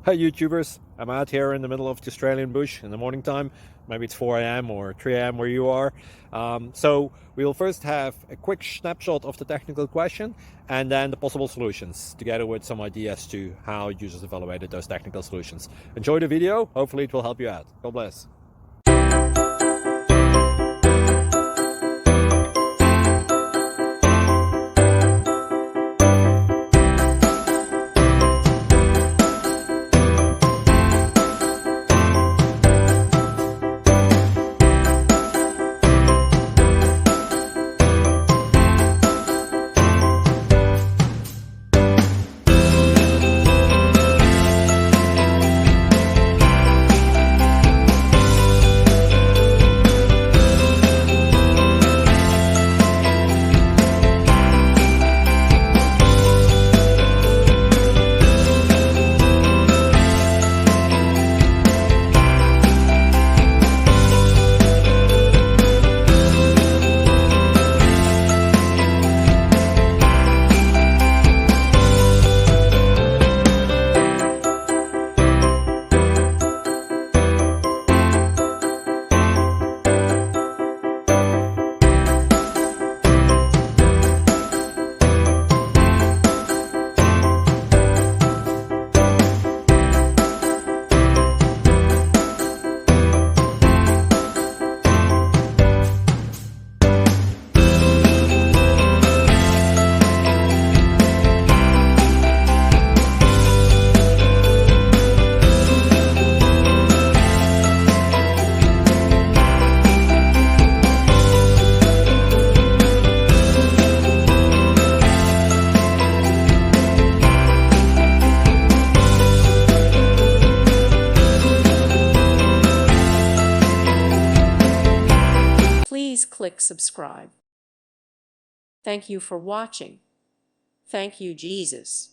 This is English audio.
Hi YouTubers, I'm out here in the middle of the Australian bush in the morning time. Maybe it's 4 a.m. or 3 a.m. where you are. So we'll first have a quick snapshot of the technical question and then the possible solutions, together with some ideas to how users evaluated those technical solutions. Enjoy the video, hopefully it will help you out. God bless. Please click subscribe. Thank you for watching. Thank you, Jesus.